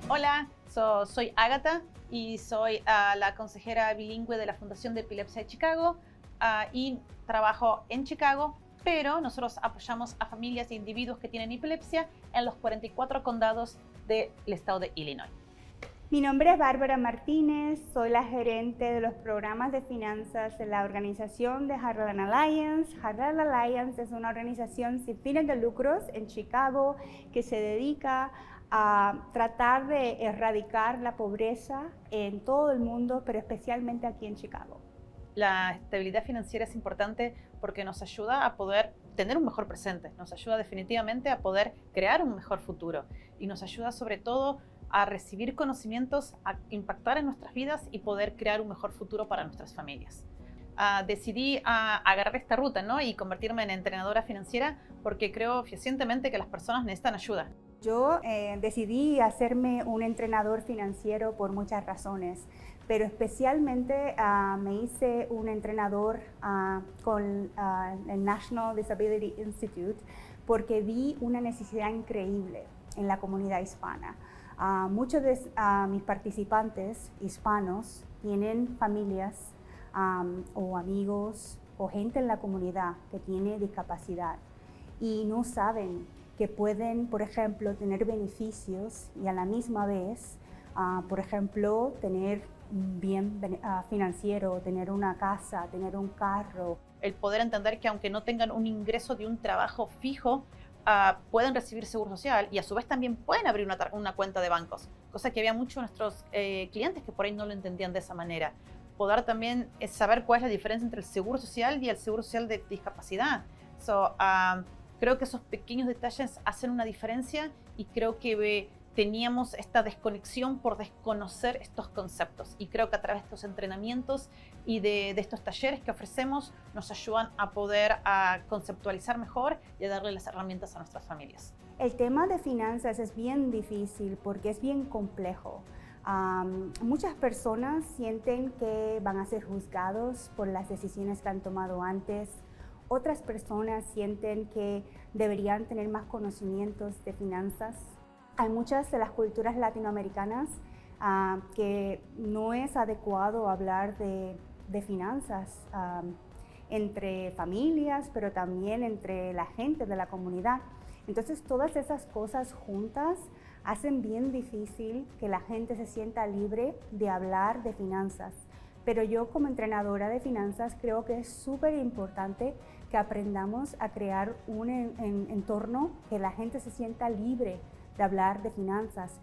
Hola, soy Ágata y soy la consejera bilingüe de la Fundación de Epilepsia de Chicago y trabajo en Chicago, pero nosotros apoyamos a familias e individuos que tienen epilepsia en los 44 condados del estado de Illinois. Mi nombre es Bárbara Martínez, soy la gerente de los programas de finanzas de la organización de Heartland Alliance. Heartland Alliance es una organización sin fines de lucros en Chicago que se dedica a tratar de erradicar la pobreza en todo el mundo, pero especialmente aquí en Chicago. La estabilidad financiera es importante porque nos ayuda a poder tener un mejor presente, nos ayuda definitivamente a poder crear un mejor futuro y nos ayuda sobre todo a recibir conocimientos, a impactar en nuestras vidas y poder crear un mejor futuro para nuestras familias. Decidí agarrar esta ruta, ¿no? Y convertirme en entrenadora financiera porque creo fehacientemente que las personas necesitan ayuda. Yo decidí hacerme un entrenador financiero por muchas razones, pero especialmente me hice un entrenador con el National Disability Institute porque vi una necesidad increíble en la comunidad hispana. Muchos de mis participantes hispanos tienen familias o amigos o gente en la comunidad que tiene discapacidad y no saben que pueden, por ejemplo, tener beneficios y a la misma vez, por ejemplo, tener un bien financiero, tener una casa, tener un carro. El poder entender que aunque no tengan un ingreso de un trabajo fijo, pueden recibir seguro social y a su vez también pueden abrir una cuenta de bancos, cosa que había muchos de nuestros clientes que por ahí no lo entendían de esa manera. Poder también saber cuál es la diferencia entre el seguro social y el seguro social de discapacidad. Creo que esos pequeños detalles hacen una diferencia y creo que teníamos esta desconexión por desconocer estos conceptos. Y creo que a través de estos entrenamientos y de estos talleres que ofrecemos nos ayudan a poder conceptualizar mejor y a darle las herramientas a nuestras familias. El tema de finanzas es bien difícil porque es bien complejo. Muchas personas sienten que van a ser juzgados por las decisiones que han tomado antes. Otras personas sienten que deberían tener más conocimientos de finanzas. Hay muchas de las culturas latinoamericanas que no es adecuado hablar de finanzas entre familias, pero también entre la gente de la comunidad. Entonces, todas esas cosas juntas hacen bien difícil que la gente se sienta libre de hablar de finanzas. Pero yo como entrenadora de finanzas creo que es súper importante que aprendamos a crear un entorno que la gente se sienta libre de hablar de finanzas,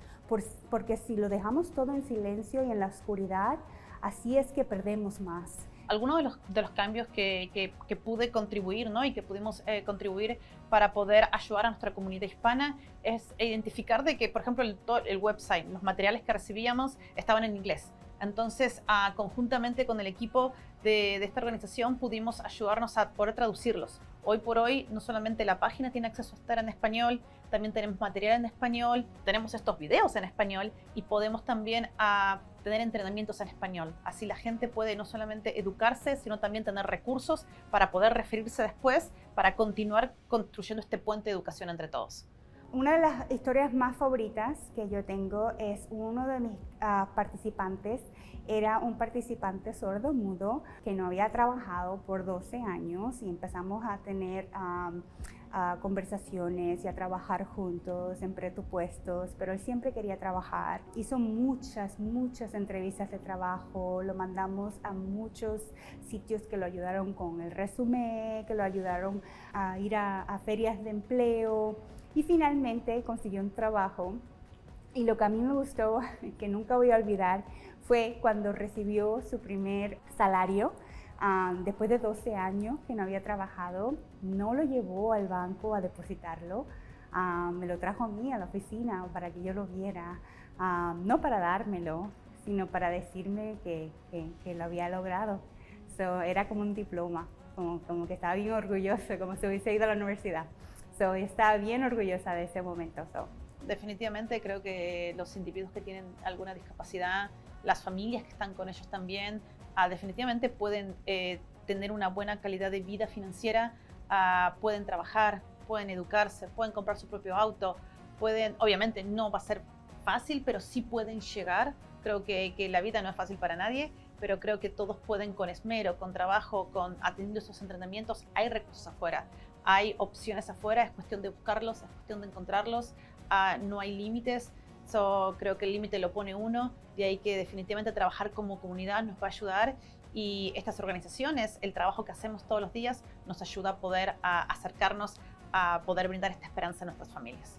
porque si lo dejamos todo en silencio y en la oscuridad, así es que perdemos más. Algunos de los cambios que pude contribuir, ¿no? Y que pudimos contribuir para poder ayudar a nuestra comunidad hispana es identificar de que, por ejemplo, el website, los materiales que recibíamos estaban en inglés. Entonces, conjuntamente con el equipo de esta organización pudimos ayudarnos a poder traducirlos. Hoy por hoy, no solamente la página tiene acceso a estar en español, también tenemos material en español, tenemos estos videos en español y podemos también tener entrenamientos en español. Así la gente puede no solamente educarse, sino también tener recursos para poder referirse después, para continuar construyendo este puente de educación entre todos. Una de las historias más favoritas que yo tengo es uno de mis participantes. Era un participante sordo-mudo que no había trabajado por 12 años y empezamos a tener conversaciones y a trabajar juntos en presupuestos, pero él siempre quería trabajar. Hizo muchas entrevistas de trabajo, lo mandamos a muchos sitios que lo ayudaron con el resumen, que lo ayudaron a ir a ferias de empleo. Y finalmente consiguió un trabajo y lo que a mí me gustó, que nunca voy a olvidar, fue cuando recibió su primer salario. Después de 12 años que no había trabajado, no lo llevó al banco a depositarlo, me lo trajo a mí a la oficina para que yo lo viera, no para dármelo, sino para decirme que lo había logrado. Era como un diploma, como que estaba bien orgulloso, como si hubiese ido a la universidad. Estaba bien orgullosa de ese momento. Definitivamente creo que los individuos que tienen alguna discapacidad, las familias que están con ellos también, definitivamente pueden tener una buena calidad de vida financiera, pueden trabajar, pueden educarse, pueden comprar su propio auto, obviamente no va a ser fácil, pero sí pueden llegar. Creo que la vida no es fácil para nadie, pero creo que todos pueden con esmero, con trabajo, con atendiendo esos entrenamientos. Hay recursos afuera, hay opciones afuera, es cuestión de buscarlos, es cuestión de encontrarlos, no hay límites. Creo que el límite lo pone uno, de ahí que definitivamente trabajar como comunidad nos va a ayudar, y estas organizaciones, el trabajo que hacemos todos los días, nos ayuda a poder acercarnos a poder brindar esta esperanza a nuestras familias.